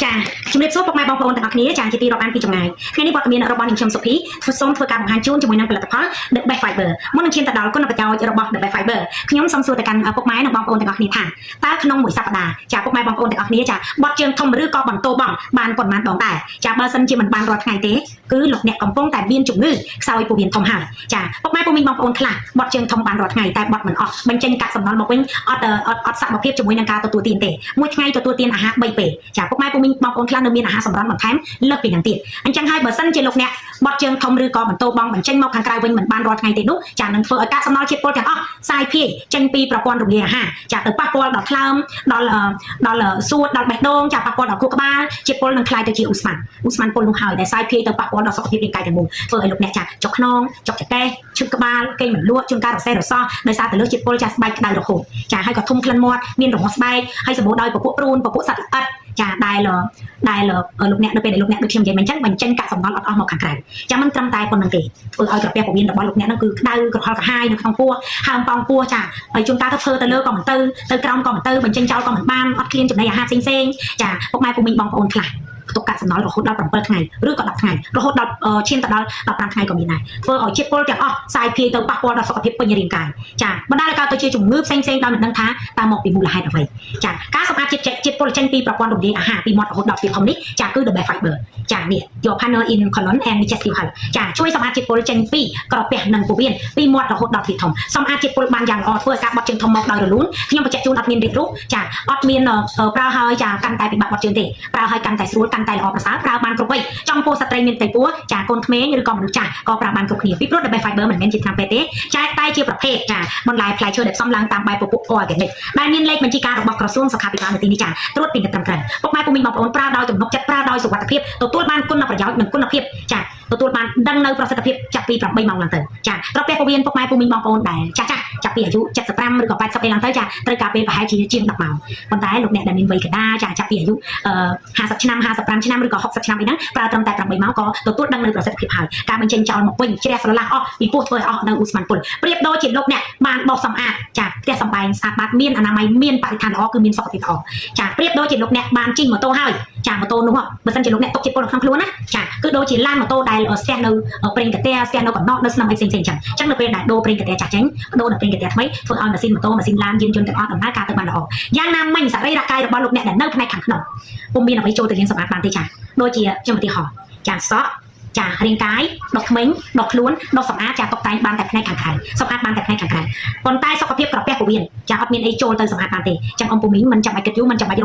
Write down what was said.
ចាជំរាបសួរពុកម៉ែបងប្អូនទាំងអស់គ្នាចាជាទីរាប់អានពីចម្ងាយថ្ងៃនេះវត្តមានរបស់ខ្ញុំសុភីសូមធ្វើការបង្ហាញជូនជាមួយនឹងផលិតផល The Best Fiber មុននឹងឈានទៅដល់គុណប្រយោជន៍របស់ The Best Fiber ខ្ញុំសូមសួរទៅកាន់ពុកម៉ែនិងបងប្អូនទាំងអស់គ្នាថាតើក្នុងមួយសប្តាហ៍ចាពុកម៉ែបងប្អូនទាំងអស់គ្នាចាបត់ជើងធំឬក៏បន្ទោបងបានប៉ុន្មានដងដែរចាបើសិនជាមិនបានរាល់ថ្ងៃទេគឺលោកអ្នកកំពុងតែមានជំងឺខ្សោយពោះវៀនធំហើយចាពុកម៉ែពុំមីងបងប្អូនខ្លះបត់ជើងធំបានរាល់ថ្ងៃតែបត់មិនអស់បញ្ចេញកាកសំណល់មកវិញអត់សមភាពជាមួយនឹងការទទួលទានទេមួយថ្ងៃទទួលទានអាហារ3ពេលចាពុកម៉ែពុំមីងបងប្អូនខ្លះនៅមានអាហារសម្រន់បន្ថែមលើសពីនឹងទៀតអញ្ចឹងហើយបើសិនជាលោកអ្នកបត់ជើងធំឬក៏បន្ទោបងបញ្ចេញមកខាងក្រៅវិញមិនបានរាល់ថ្ងៃទេនោះចានឹងធ្វើឲ្យកាកសំណល់ជាតិពុលទាំងអស់សាយភាយចេញពីប្រព័ន្ធរំលាយអាហារចាទៅប៉ះពាល់ដល់ថ្លើមដល់សួតដល់បេះដូងចាប៉ះពាល់ដល់ខួរក្បាលជាតិពុលនឹងคล้ายទៅជាឧស្ម័នពុលនោះហើយដែលសាយភាយទៅប៉ះពាល់ដល់សុខភាពរាងកាយទាំងមូលធ្វើឲ្យលោកអ្នកចាចុកខ្នងចុកចង្កេះឈឺក្បាលគេមិនលក់ជួនកាលរសេះរសោះដោយសារតែលើសជាតិពុលចាស្បែកក្តៅរហូតចាហើយក៏ធំក្លិនមាត់មានរមាស់ស្បែកហើយសម្បូរដោយពពួកព្រូនពពួកសត្វល្អិតចាដែលលោកអ្នកនៅពេលដែលលោកអ្នកដូចខ្ញុំនិយាយមិនចឹងបញ្ចេញកាកសំណល់អត់អស់មកខាងក្រៅចាំមិនត្រឹមតែប៉ុណ្្នឹងទេធ្វើឲ្យក្រពះពោះវៀនរបស់លោកអ្នកហ្នឹងគឺក្តៅក្រហល់កាហាយនៅក្នុងពោះហើមប៉ោងពោះចាហើយជួនកាលទៅធ្វើទៅលើក៏មិនទៅក្រោមក៏មិនទៅបញ្ចេញចោលក៏មិនបានអត់ឃ្លានចំណីអាហារផ្សេងចាពុកម៉ែពុំមីងបងប្អូនខ្លះទុកកាកសំណល់រហូតដល់7ថ្ងៃឬក៏10ថ្ងៃរហូតដល់ឈានទៅដល់15ថ្ងៃក៏មានដែរធ្វើឲ្យជាតិពុលទាំងអស់សាយភាយទៅប៉ះពាល់ដល់សុខភាពពេញរាងកាយចាបណ្ដាលឲ្យកើតទៅជាជំងឺផ្សេងដោយមិនដឹងថាតើមកពីមូលហេតុអ្វីចាការសម្អាតជាតិពុលចេញពីប្រព័ន្ធរំលាយអាហារពីមាត់រហូតដល់ពីធំនេះចាគឺ The Best Fiber ចានេះយក Panel in Colon and Digestive Health ចាជួយសម្អាតជាតិពុលចេញពីក្រពះនិងពោះវៀនពីមាត់រហូតដល់ពីធំសម្អាតជាតិពុលបានយ៉ាងល្អធ្វើឲ្យការបត់ជើងធំមកដោយរលូនខ្ញុំបញ្ជាក់ជូនអត់មានរិះរោចចាអត់មានប្រើហើយចាកាន់តែពិបាកបត់ជើងទេប្រើហើយកាន់តែស្រួលកាន់តែល្អប្រសើរប្រើបានគ្រប់វ័យចំពោះស្ត្រីមានតែពោះចាកូនក្មេងឬក៏មនុស្សចាស់ក៏ប្រើបានគ្រប់គ្នាពីព្រោះ The Best Fiber មិនមែនជាថ្នាំពេទ្យទេចាតែជាប្រភេទចាបន្លែផ្លែឈើដែលផ្សំឡើងតាមបែបពពួក Organic ដែលមានលេខបញ្ជីការរបស់ក្រសួងសុខាភិបាលនៅទីនេះចាត្រួតពិនិត្យត្រឹមត្រូវពុកម៉ែពុំមីងបងប្អូនប្រើដោយទំនុកចិត្តប្រើដោយសុវត្ថិភាពទទួលបានគុណប្រយោជន៍និងគុណភាពចាទទួលបានដឹងនៅប្រសិទ្ធភាពចាប់ពី8ម៉ោងឡើងទៅចាក្រពះពោះវៀនពុកម៉ែពុំមីងបងប្អូនដែលចាស់ចាប់ពីអាយុ75ឬក៏80ពេលឡើងទៅចាត្រូវការពេលប្រហែលជាជាង10ម៉ោងប៉ុន្តែលោកអ្នកដែលមានវ័យកណ្ដាលចាចាប់ពីអាយុ50ឆ្នាំ55ឆ្នាំឬក៏60ឆ្នាំអីហ្នឹងប្រើត្រឹមតែ8ម៉ោងក៏ទទួលដឹងនៅប្រសិទ្ធភាពហើយការបញ្ចេញចោលមកវិញជ្រះស្រឡះអស់ពីពោះធ្វើឲ្យអស់នៅឧស្ម័នពុលប្រៀបដូចជាលោកអ្នកបានបោសសម្អាតចាផ្ទះសម្បែងស្អាតបាតមានអនាម័យមានបរិស្ថានល្អគឺមានសុខភាពល្អចាប្រៀបដូចជាលោកអ្នកបានជិះម៉ូតូហើយចាម៉ូតូនោះបើសិនជាលោកអ្នកຕົកជាតិពុលនៅក្នុងខ្លួនណាចាគឺដូចជាឡានម៉ូតូដែលស្ទះនៅប្រេងកាតែស្ទះនៅកណ្ដោនៅស្នឹមអីផ្សេងៗចឹងនៅពេលដែលដូរប្រេងកាតែចាស់ចេញដូរដល់ប្រេងកាតែថ្មីធ្វើឲ្យម៉ាស៊ីនម៉ូតូម៉ាស៊ីនឡានយានយន្តទាំងអស់ដំណើរការទៅបានល្អយ៉ាងណាមិញសរីរៈកាយរបស់លោកអ្នកដែលនៅផ្នែកខាងក្នុងពុំមានអ្វីចូលទៅលាងសម្អាតបានទេចាដូចជាខ្ញុំឧទាហរណ៍ចាសក់ចារាងកាយដុសធ្មេញដុសខ្លួនដុសសម្អាតចាតុបតែងបានតែផ្នែកខាងក្រៅសម្អាតបានតែផ្នែកខាងក្រៅប៉ុន្តែសុខភាពក្រពះពោះវៀនចាអត់មានអីចូលទៅសម្អាតបានទេចឹងអំពុំមីងមិនចាំបាច់គិតយូរមិនចាំបាច់រង